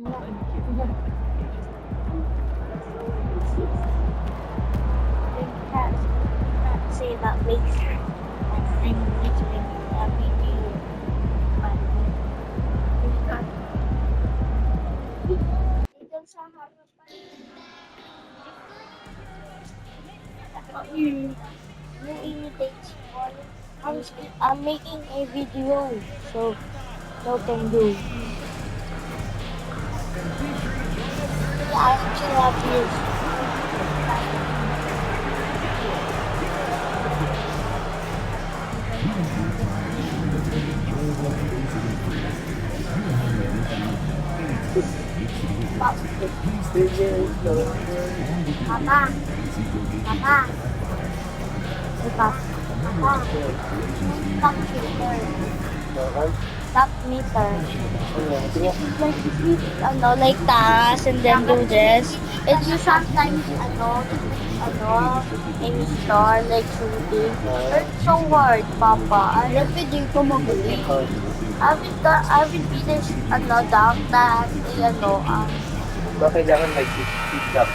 Can't say that later. I'm listening a video. Ito sa harapan. You imitate one. I'm making a video, so no can do. Yeah, I actually have views. Papa, Papa, Papa, Papa, stop meter. Stop meter. Like task and then do this. It's just sometimes, in store, like shooting. It's so hard, Papa. Video ko magaling. I will be this, down that, Kailangan may speed up.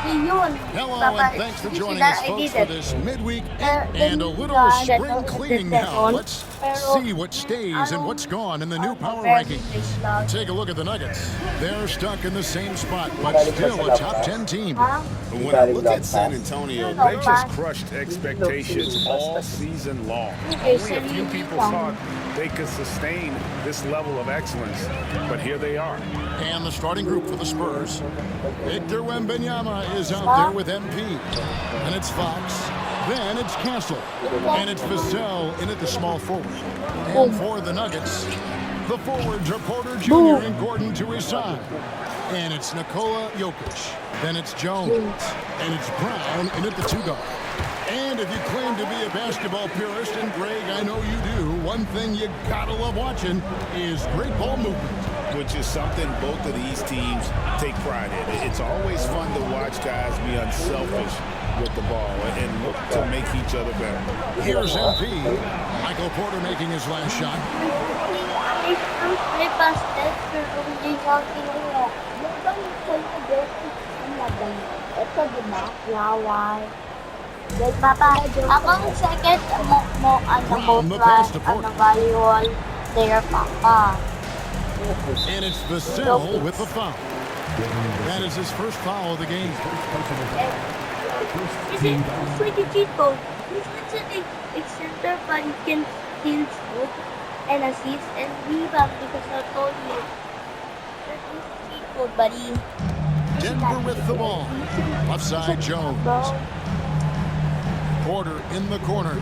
yun. Hello Papa, and thanks for you see joining that us, I folks, did for it. this midweek Then and a you little got spring that cleaning that now. one. Let's Pero, see what stays and what's gone in the new power very ranking. nice lang. Take a look at the Nuggets. They're stuck in the same spot, but still a top 10 team. Huh? When I look at San Antonio, No, they just but- crushed expectations all season long. Okay, Only a few people thought they could sustain this level of excellence, but here they are. And the starting group for the Spurs. Victor Wembanyama is out there with MP. And it's Fox. Then it's Castle. And it's Vassell in at the small forward. And for the Nuggets, the forwards are Porter Jr. and Gordon to his side. And it's Nikola Jokic. Then it's Jones. And it's Brown in at the two guard. And if you claim to be a basketball purist, and Greg, I know you do, one thing you gotta love watching is great ball movement. Which is something both of these teams take pride in. It's always fun to watch guys be unselfish with the ball and look to make each other better. Here's MP. Michael Porter making his last shot. May pastel, pero hindi sa akin wala. Yung bang sa'yo, Jesse, ang labang. Ito, di ba? Laway. Like, Papa, ako ang second valuable player, Papa. And it's Vassell with the foul. That is his first foul of the game. Kasi, it's like a cheat code. He's actually a center, but he can still shoot and assist and rebound because I told you. That is a cheat code, buddy. Denver with the ball. Left side, Jones. Porter in the corner.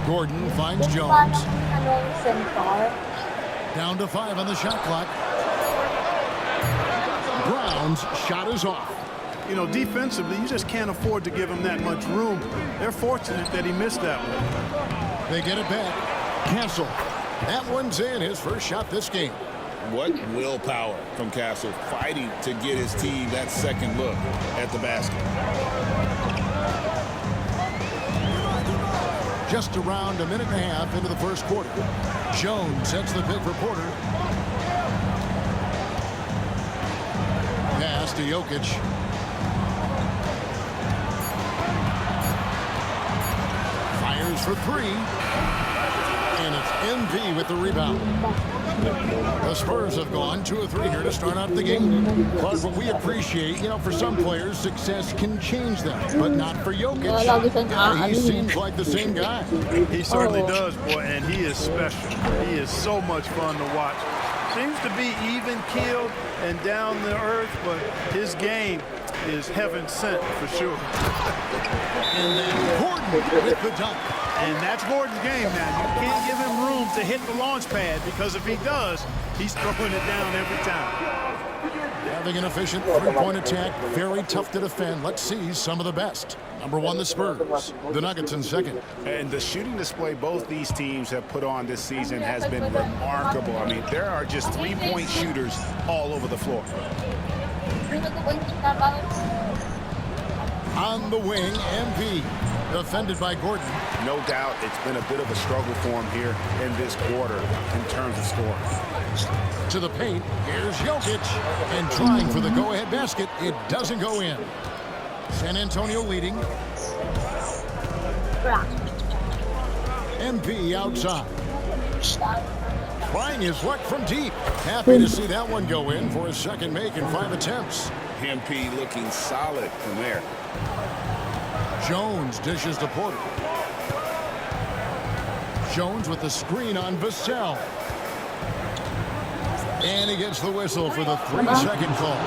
Gordon finds Jones. Center. Down to 5 on the shot clock. Brown's shot is off. You know, defensively, you just can't afford to give him that much room. They're fortunate that he missed that one. They get it back. Castle. That one's in, his first shot this game. What willpower from Castle, fighting to get his team that second look at the basket. Just around a minute and a half into the first quarter. Jones sets the pick for Porter. Pass to Jokic. Fires for three. And it's MP with the rebound. The Spurs have gone 2 of 3 here to start out the game. But what we appreciate, for some players, success can change them, but not for Jokic. He seems like the same guy. He certainly does, boy, and he is special. He is so much fun to watch. Seems to be even-keeled and down the earth, but his game is heaven sent for sure. And then Gordon with the dunk. And that's Gordon's game now. You can't give him room to hit the launch pad because if he does, he's throwing it down every time. Having an efficient three-point attack, very tough to defend. Let's see some of the best. Number 1, the Spurs. The Nuggets in second. And the shooting display both these teams have put on this season has been remarkable. I mean, there are just three-point shooters all over the floor. On the wing, MP. Defended by Gordon. No doubt it's been a bit of a struggle for him here in this quarter in terms of scoring. To the paint. Here's Jokic. And trying for the go-ahead basket. It doesn't go in. San Antonio leading. MP outside. Trying his luck from deep. Happy to see that one go in for his second make in 5 attempts. MP looking solid from there. Jones dishes to Porter. Jones with the screen on Vassell. And he gets the whistle for the 3-second call.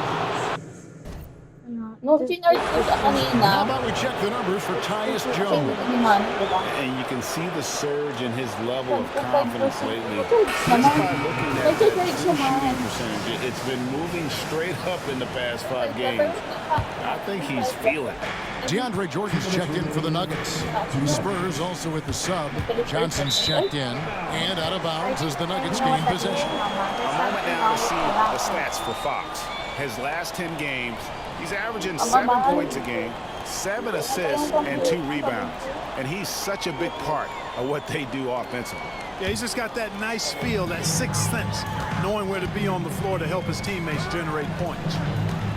No, sinerge ko siya kanina. How about we check the numbers for Tyus Jones? And you can see the surge in his level of confidence lately. Just by looking at the shooting percentage, it's been moving straight up in the past 5 games. I think he's feeling it. DeAndre Jordan's checked in for the Nuggets. Spurs also with the sub. Johnson's checked in. And out of bounds as the Nuggets gain possession. A moment now to see the stats for Fox. His last 10 games, he's averaging 7 points a game, 7 assists, and 2 rebounds. And he's such a big part of what they do offensively. Yeah, he's just got that nice feel, that sixth sense, knowing where to be on the floor to help his teammates generate points.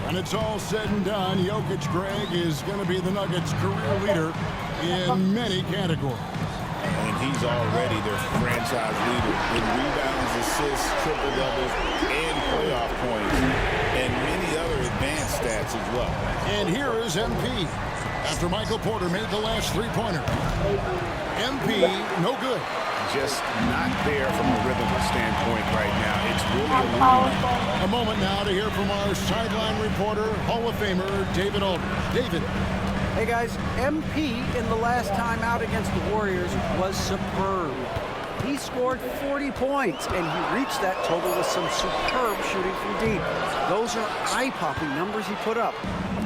When it's all said and done, Jokic, Greg, is going to be the Nuggets' career leader in many categories. And he's already their franchise leader in rebounds, assists, triple-doubles, and playoff points, and many other advanced stats as well. And here is MP. After Michael Porter made the last 3-pointer. MP, no good. Just not there from a rhythm standpoint right now. It's really illuminating. A moment now to hear from our sideline reporter, Hall of Famer David Aldridge. David. Hey guys, MP in the last time out against the Warriors was superb. He scored 40 points, and he reached that total with some superb shooting from deep. Those are eye-popping numbers he put up.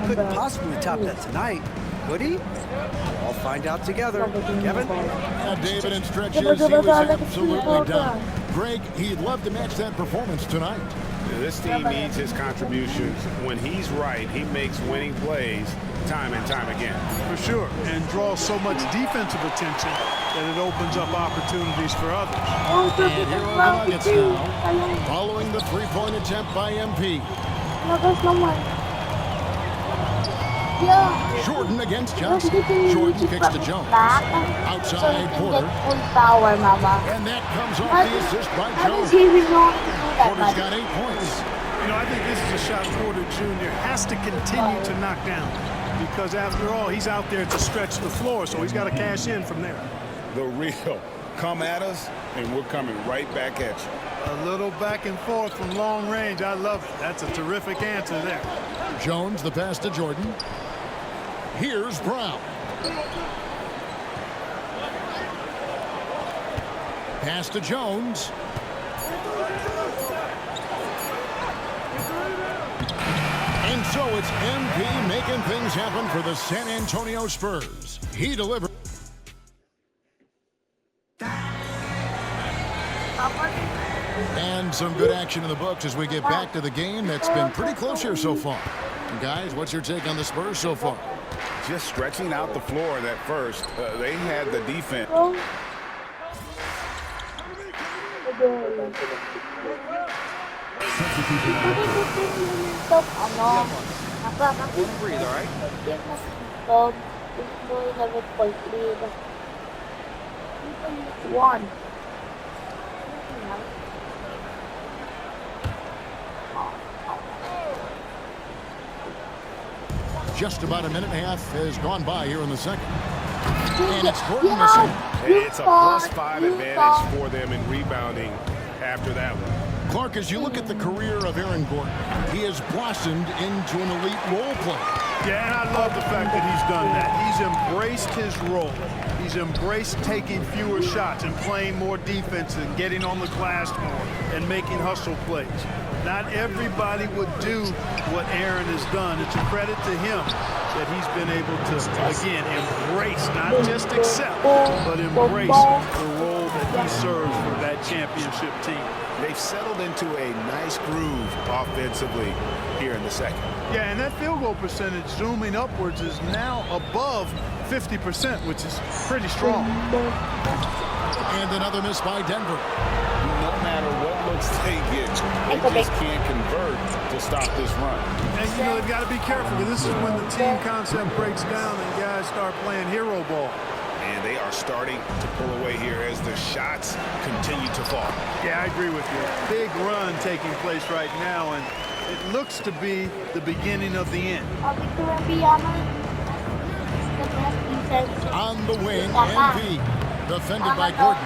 Couldn't possibly top that tonight, could he? I'll find out together. Kevin? Yeah, David, in stretches, he was absolutely done. Greg, he'd love to match that performance tonight. This team needs his contributions. When he's right, he makes winning plays time and time again. For sure, and draws so much defensive attention that it opens up opportunities for others. And here are the Nuggets now, following the 3-point attempt by MP. Jordan against Johnson. Jordan kicks to Jones. Outside Porter. And that comes off the assist by Jones. Porter's got 8 points. You know, I think this is a shot Porter Jr. has to continue to knock down, because after all, he's out there to stretch the floor, so he's got to cash in from there. The real come at us, and we're coming right back at you. A little back and forth from long range. I love it. That's a terrific answer there. Jones, the pass to Jordan. Here's Brown. Pass to Jones. And so it's MP making things happen for the San Antonio Spurs. He delivered. And some good action in the books as we get back to the game that's been pretty close here so far. Guys, what's your take on the Spurs so far? Just stretching out the floor at first. They had the defense. Breathe, all right? One. Just about a minute and a half has gone by here in the second. And it's Gordon missing. It's a +5 advantage for them in rebounding after that one. Clark, as you look at the career of Aaron Gordon, he has blossomed into an elite role player. Yeah, and I love the fact that he's done that. He's embraced his role. He's embraced taking fewer shots and playing more defense and getting on the glass more and making hustle plays. Not everybody would do what Aaron has done. It's a credit to him that he's been able to, again, embrace, not just accept, but embrace the role that he serves for that championship team. They've settled into a nice groove offensively here in the second. Yeah, and that field goal percentage zooming upwards is now above 50%, which is pretty strong. And another miss by Denver. No matter what looks they get, they just can't convert to stop this run. And, you know, they've got to be careful, because this is when the team concept breaks down and guys start playing hero ball. And they are starting to pull away here as the shots continue to fall. Yeah, I agree with you. Big run taking place right now, and it looks to be the beginning of the end. On the wing, MP. Defended by Gordon.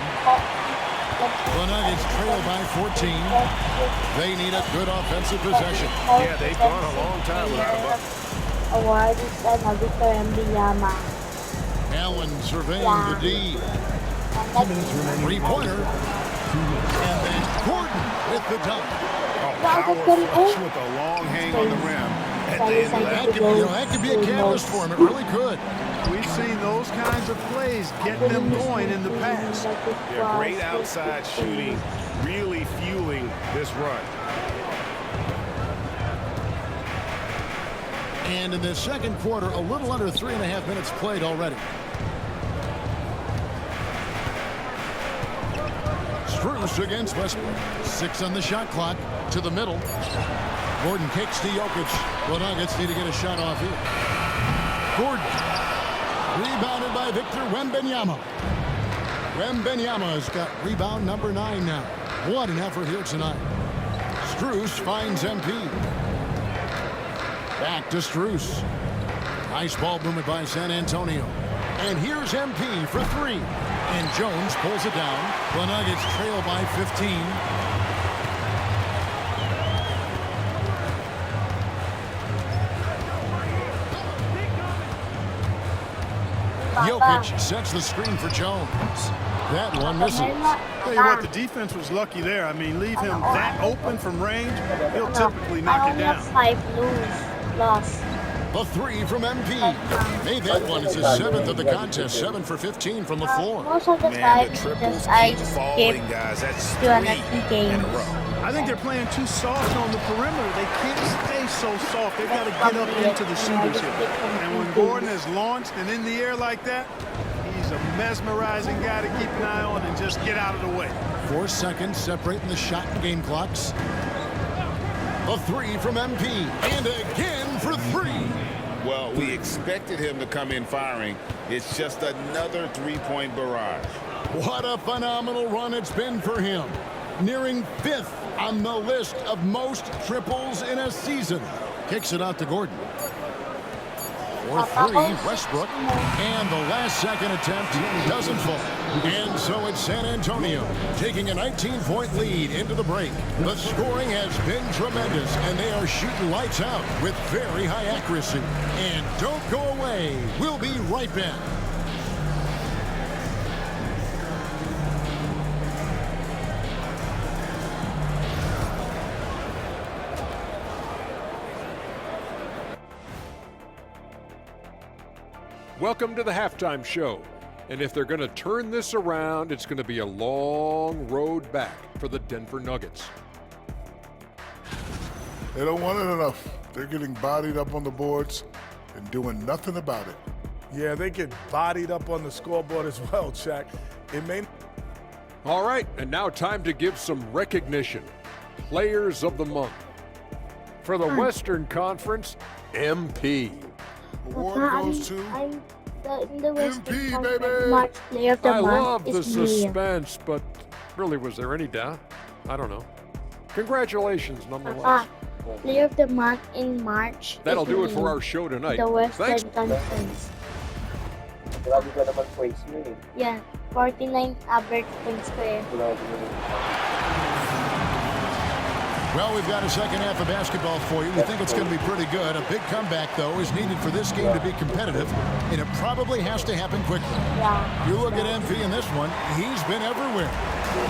The Nuggets trail by 14. They need a good offensive possession. Yeah, they've gone a long time without a bucket. Allen surveying the D. 3-pointer. And then Gordon with the dunk. Power flush with a long hang on the rim. That could be a catalyst for him. It really could. We've seen those kinds of plays get them going in the past. Yeah, great outside shooting, really fueling this run. And in the second quarter, a little under 3.5 minutes played already. Spurs against Westbrook. 6 on the shot clock. To the middle. Gordon kicks to Jokic. The Nuggets need to get a shot off here. Gordon. Rebounded by Victor Wembanyama. Wembanyama's got rebound number 9 now. What an effort here tonight. Strus finds MP. Back to Strus. Nice ball movement by San Antonio. And here's MP for 3. And Jones pulls it down. The Nuggets trail by 15. Jokic sets the screen for Jones. That one misses. Tell you what, the defense was lucky there. I mean, leave him that open from range, he'll typically knock it down. 5 loss. The 3 from MP. Made that one. It's his 7th of the contest. 7 for 15 from the floor. Most of the time, I just skip guys. That's 2 and a 3 games. I think they're playing too soft on the perimeter. They can't stay so soft. They've got to get up into the shooters here. And when Gordon is launched and in the air like that, he's a mesmerizing guy to keep an eye on and just get out of the way. 4 seconds separating the shot and game clocks. The 3 from MP. And again for 3. Well, we expected him to come in firing. It's just another 3-point barrage. What a phenomenal run it's been for him. Nearing 5th on the list of most triples in a season. Kicks it out to Gordon. For 3, Westbrook. And the last second attempt doesn't fall. And so it's San Antonio taking a 19-point lead into the break. The scoring has been tremendous, and they are shooting lights out with very high accuracy. And don't go away. We'll be right back. Welcome to the halftime show. And if they're going to turn this around, it's going to be a long road back for the Denver Nuggets. They don't want it enough. They're getting bodied up on the boards and doing nothing about it. Yeah, they get bodied up on the scoreboard as well, Shaq. It may. All right, and now time to give some recognition. Players of the Month. For the Western Conference, MP. Award goes to MP, baby. March Player of the I Month love the is me. suspense, but really, was there any doubt? I don't know. Congratulations, nonetheless. Player of the Month in March. That'll is do it me. for our show tonight. The Western Thanks. Conference. Grabe ka naman points yun eh. Yeah, 49 average points per. Well, we've got a second half of basketball for you. We think it's going to be pretty good. A big comeback, though, is needed for this game to be competitive, and it probably has to happen quickly. Yeah. You look at MP in this one, he's been everywhere.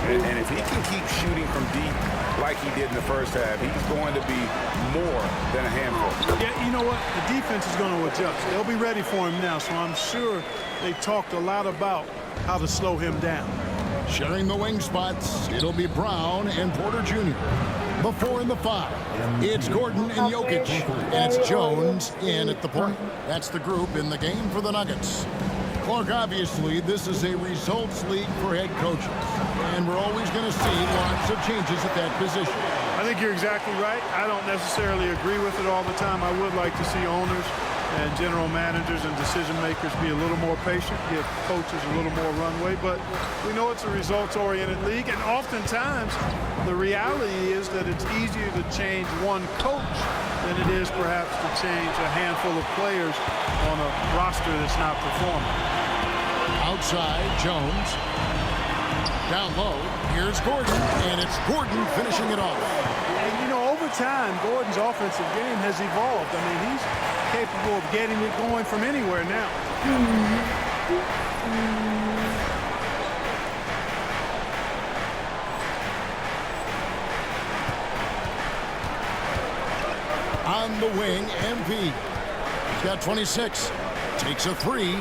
And if he can keep shooting from deep like he did in the first half, he's going to be more than a handful. Yeah, you know what? The defense is going to adjust. They'll be ready for him now, so I'm sure they talked a lot about how to slow him down. Sharing the wing spots, it'll be Brown and Porter Jr. The 4 and the 5. It's Gordon and Jokic. And it's Jones in at the point. That's the group in the game for the Nuggets. Clark, obviously, this is a results league for head coaches. And we're always going to see lots of changes at that position. I think you're exactly right. I don't necessarily agree with it all the time. I would like to see owners and general managers and decision makers be a little more patient, give coaches a little more runway. But we know it's a results-oriented league, and oftentimes the reality is that it's easier to change one coach than it is perhaps to change a handful of players on a roster that's not performing. Outside, Jones. Down low, here's Gordon, and it's Gordon finishing it off. And, you know, over time, Gordon's offensive game has evolved. I mean, he's capable of getting it going from anywhere now. On the wing, MP. He's got 26. Takes a 3.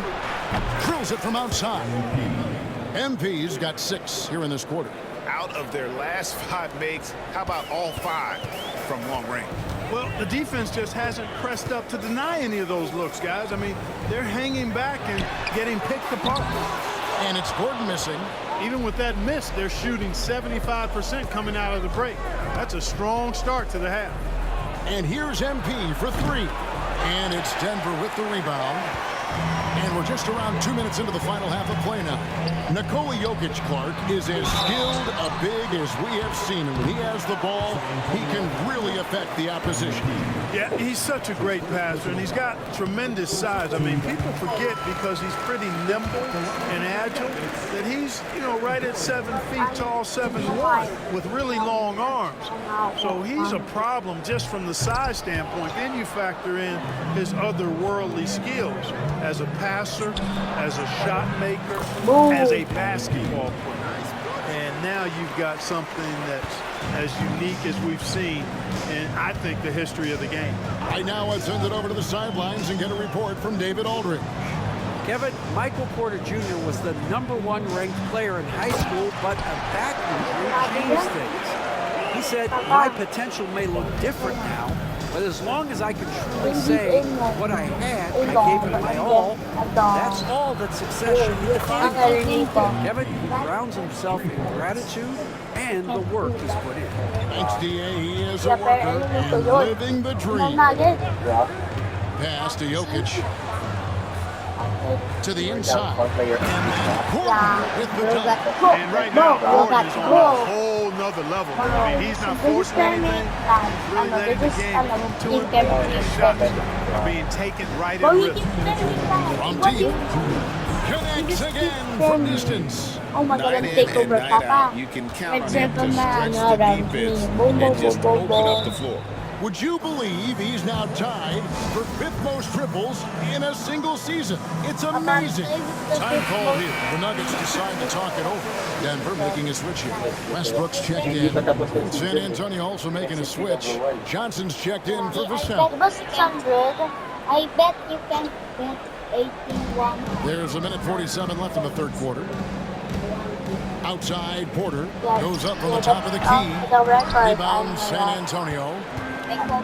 Drills it from outside. MP's got 6 here in this quarter. Out of their last 5 makes, how about all 5 from long range? Well, the defense just hasn't pressed up to deny any of those looks, guys. I mean, they're hanging back and getting picked apart. And it's Gordon missing. Even with that miss, they're shooting 75% coming out of the break. That's a strong start to the half. And here's MP for 3. And it's Denver with the rebound. And we're just around 2 minutes into the final half of play now. Nikola Jokic, Clark, is as skilled a big as we have seen him. When he has the ball, he can really affect the opposition. Yeah, he's such a great passer, and he's got tremendous size. I mean, people forget because he's pretty nimble and agile that he's, you know, right at 7 feet tall, 7'1", with really long arms. So he's a problem just from the size standpoint. Then you factor in his otherworldly skills as a passer, as a shot maker, as a basketball player. And now you've got something that's as unique as we've seen in, I think, the history of the game. Right now, I'll send it over to the sidelines and get a report from David Aldridge. Kevin, Michael Porter Jr. was the #1 ranked player in high school, but a back injury changed things. He said, my potential may look different now, but as long as I can truly say what I had, I gave it my all. That's all that success should be defined by. Kevin, he grounds himself in gratitude and the work he's put in. Thanks, DA. He is a worker and living the dream. Pass to Jokic. To the inside. And then Gordon with the dunk. And right now, Gordon is on a whole nother level. I mean, he's not forcing anything. He's really letting the game come to him. And his shots are being taken right in rhythm. From deep. Connects again from distance. Night in and night out, you can count on him to stretch the defense and just open up the floor. Would you believe he's now tied for 5th most triples in a single season? It's amazing. Time call here. The Nuggets decide to talk it over. Denver making a switch here. Westbrook's checked in. San Antonio also making a switch. Johnson's checked in for Vassell. I bet you can bet 81. There's 1:47 left in the third quarter. Outside, Porter goes up from the top of the key. Rebound, San Antonio.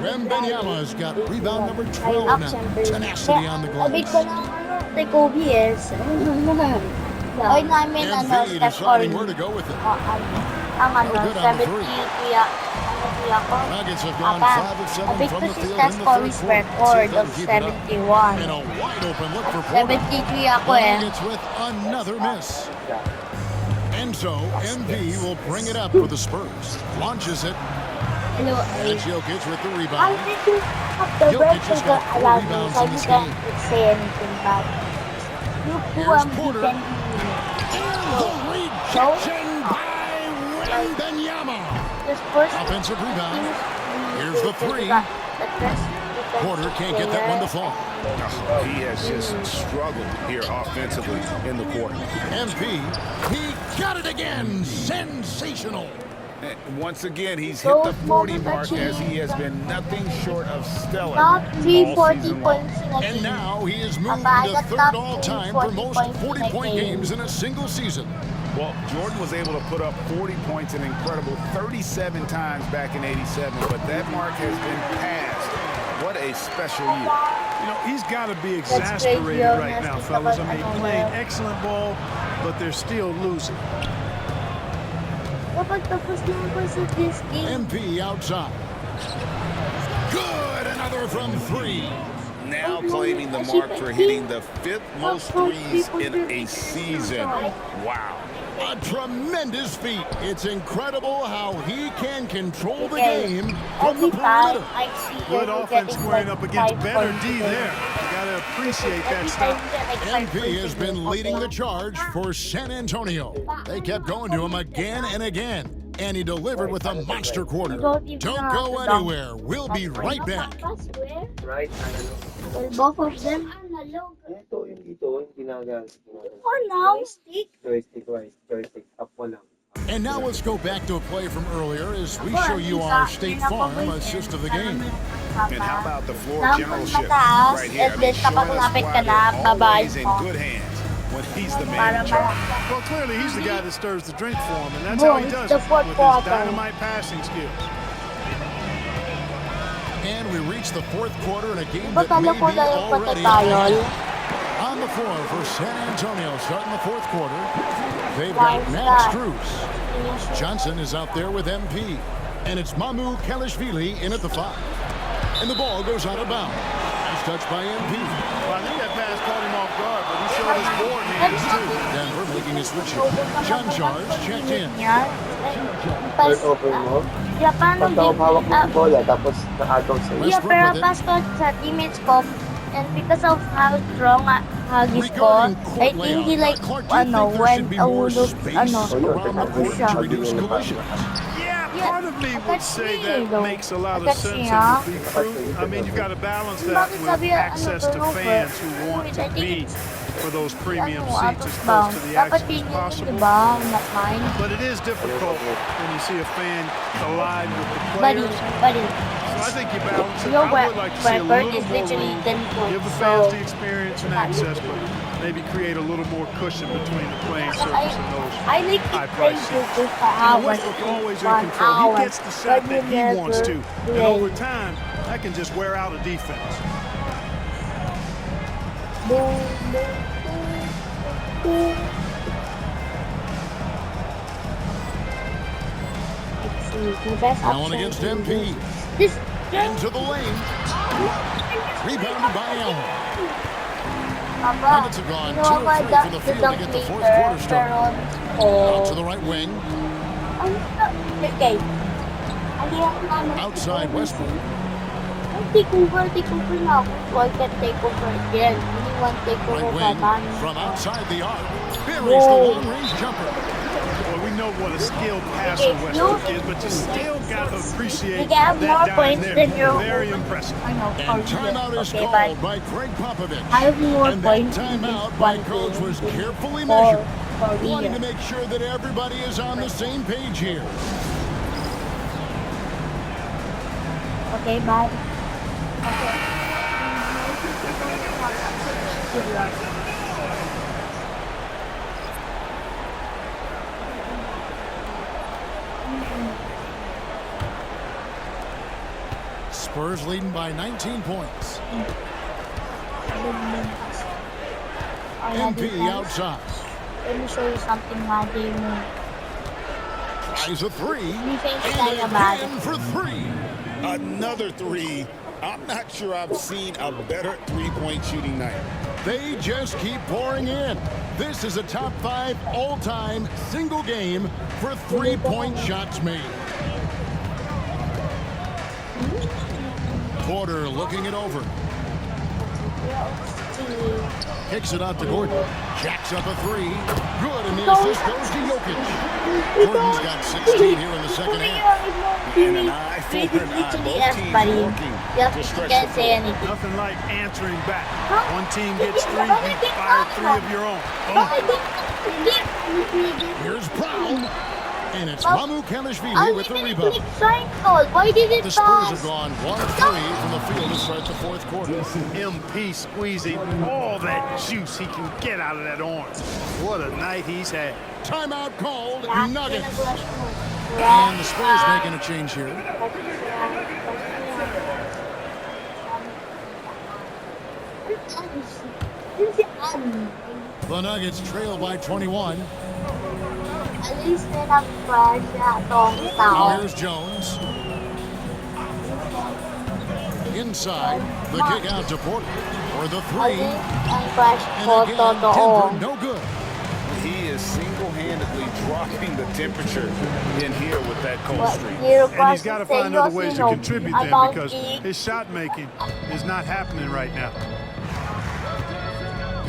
Wembanyama's got rebound number 12 now. Tenacity on the glass. Embiid deciding where to go with it. Good on the 3. Nuggets have gone 5 of 7 from the field in the third quarter. Of 71. And a wide open look for Porter. 73 ako eh. Nuggets with another miss. And so, MB will bring it up for the Spurs. Launches it. It's Jokic with the rebound. Jokic has got 4 rebounds in this game. Say anything bad. Here's Porter. And the rejection by Wembanyama. Offensive rebound. Here's the 3. Porter can't get that one to fall. He has just struggled here offensively in the quarter. MP, he got it again. Sensational. Once again, he's hit the 40 mark as he has been nothing short of stellar all season long. And now he has moved to 3rd all-time for most 40-point games in a single season. Well, Jordan was able to put up 40 points an incredible 37 times back in '87, but that mark has been passed. What a special year. You know, he's got to be exasperated right now, fellas. I mean, playing excellent ball, but they're still losing. Kapag tapos na ako sa this game, MP outside. Good, another from three. Now claiming the mark for hitting the 5th most threes in a season. Wow. A tremendous feat. It's incredible how he can control the game from the every time perimeter. I see Good you offense getting squaring like up against 5 better points D a game. there. You got to appreciate that Every stop. time you get like 5 MP points has a been game, leading the okay. charge for San Antonio. They kept going to him again and again, and he delivered with a monster quarter. Don't go anywhere. We'll be right back. Right, Well, both of them. Dito, yung dito, yung ginagal. For now, stick. Joystick, up mo lang. And now let's go back to a play from earlier as we show you our State Farm assist of the game. And how about the floor Now, generalship mataas, right here? I and mean, then kapag showing us lumapit why ka na, they're babae always in mo. good hands when he's the Para man in charge. malaki. Well, clearly he's the guy that stirs the drink for him, and that's how he Boy, does the it fourth with quarter. his dynamite passing skills. And we reach the fourth quarter in a game Diba that may kala ko be na yung already patatayol? on the floor for San Antonio starting the fourth quarter. They've got Max Strus. Johnson is out there with MP. And it's Mamu Kelishvili in at the 5. And the ball goes out of bounds. It's touched by MP. Well, I think that pass caught him off guard, but he showed his board hands too. Denver making a switch here. John Charles checked in. Turnover mo. Yeah, paano Pag ako hawak mo yung bola, tapos na-out sa'yo. Yeah, pero pass ko sa teammates ko, and because of how strong Huggies ko, I think he like, went a little, siya. Yeah, part of me would say that makes a lot of That's sense me, and would be true. I mean, you've got to balance that with access to fans who want to be for those premium seats as close to the Dapat action as yun yun, possible. diba? Not mine. But it is difficult when you see a fan collide with the Buddy, players. buddy. So I think you balance it. Your I would like to see a weapon little is more literally room. 10 points. Give the fans So, the experience and access, but maybe create a little more cushion between the playing surface and those I like to play high-priced seats. this for You know, hours. Westbrook always in 1 control. hour. He gets the shot But that you he wants to, never and play. over time, that can just wear out a defense. Boom, boom, boom. Let's see, the best Now on option against is MP. this. Into the lane. Rebounded by Allen. Papa, Minutes have gone you know to and what, fro from the field to dunk get the fourth later, quarter started. pero, Out to the right wing. okay. Outside Westbrook. Take over na ako. So I can take over again. Anyone take over Right by wing. man. From outside the arc. Buries the long-range jumper. Well, we know what a skilled passer Okay, Westbrook is, but you still got to appreciate You can have more that dime points there. than your Very impressive. I know, And timeout is okay, called but by Greg Popovich. I have more And that points in timeout this by one coach game was carefully for measured, wanting real. to make sure that everybody is on the same page here. Okay, bye. Okay. Good luck. Spurs leading by 19 points. MP outside. Let me show you something, Madi. Tries a three. Defense And tayo, Madi. again for three. Another 3. I'm not sure I've seen a better three-point shooting night. They just keep pouring in. This is a top 5 all-time single game for three-point shots made. Porter looking it over. Kicks it out to Gordon. Jacks up a three. Good, and the assist goes to Jokic. Gordon's got 16 here in the second half. And an eye for an eye. Literally Both teams everybody. working Yep, to you stretch can't the say floor. anything. Nothing like answering back. One team gets 3, you fire 3 of your own. Boom. Here's Brown. And it's Well, Mamukelashvili with the rebound. click triangle. Why did it The Spurs have pass? gone 1 of 3 from the field to start the fourth quarter. MP squeezing all that juice he can get out of that arm. What a night he's had. Timeout called, Lahat Nuggets. pinag-rush mo. And the Spurs making a change here. The Nuggets trail by 21. At least may nag-crash siya tong tao. Here's Jones. Inside, the kick out to Porter for the At three. least ang crash ko And again, totoo. Denver, no good. He is single-handedly dropping the temperature in here with that cold streak. And he's got to find other ways to contribute there about because his shot making is not happening right now.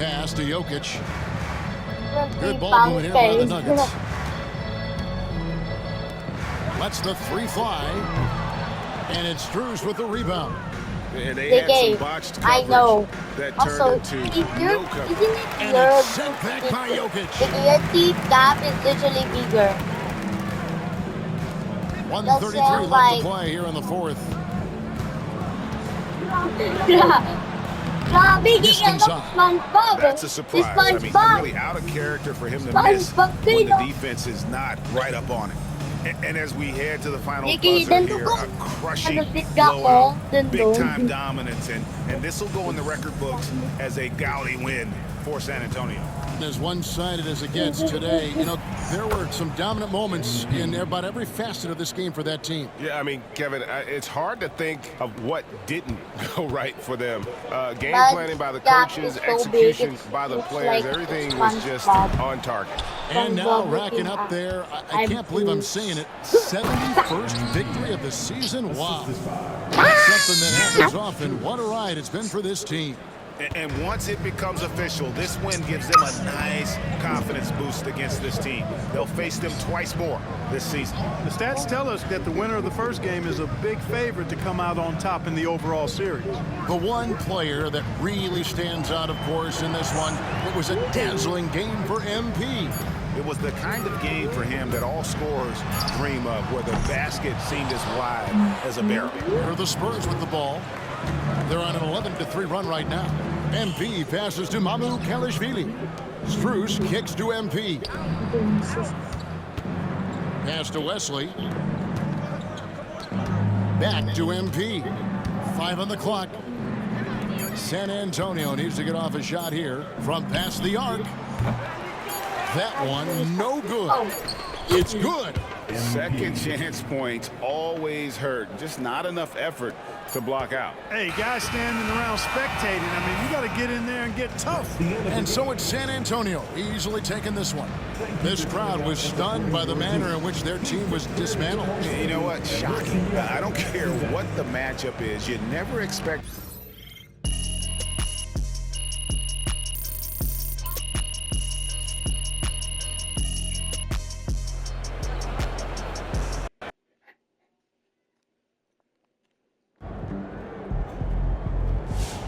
Pass to Jokic. Good ball movement here by the Nuggets. Lets the three fly. And it's Strus with the rebound. And they They had some gave. botched I coverage know. that Also, turned if into you're, no coverage. isn't it And your it's sent back by Jokic. your teeth gap is literally bigger. 1:33 left like- to play here in the fourth. Grabe, Missed ganyan inside. SpongeBob. That's a Si surprise. I mean, SpongeBob. really out of character for him to miss SpongeBob when the kayo. defense is not right up on it. And as we head to the final Iki, buzzer dito here, ko. a crushing Nagapit ka ko, blowout, dun big-time doon. dominance, and this will go in the record books as a gaudy win for San Antonio. As one-sided as it gets today, you know, there were some dominant moments in about every facet of this game for that team. Yeah, I mean, Kevin, it's hard to think of what didn't go right for them. Game But planning by the gap coaches, is so big, execution it's- by the it's players, like everything was just SpongeBob. on target. And now SpongeBob racking looking up at- there, I can't believe I'm saying it, 71st victory of the season. Wow. That's something that happens often. What a ride it's been for this team. And once it becomes official, this win gives them a nice confidence boost against this team. They'll face them twice more this season. The stats tell us that the winner of the first game is a big favorite to come out on top in the overall series. The one player that really stands out, of course, in this one, it was a dazzling game for MP. It was the kind of game for him that all scorers dream of, where the basket seemed as wide as a barrel. For the Spurs with the ball. They're on an 11-3 run right now. MP passes to Mamukelashvili. Strus kicks to MP. Pass to Wesley. Back to MP. 5 on the clock. San Antonio needs to get off a shot here from past the arc. That one, no good. It's good. Second chance points always hurt. Just not enough effort to block out. Hey, guys standing around spectating, I mean, you got to get in there and get tough. And so it's San Antonio easily taking this one. This crowd was stunned by the manner in which their team was dismantled. You know what? Shocking. I don't care what the matchup is. You never expect.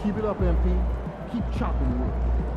Keep it up, MP. Keep chopping wood.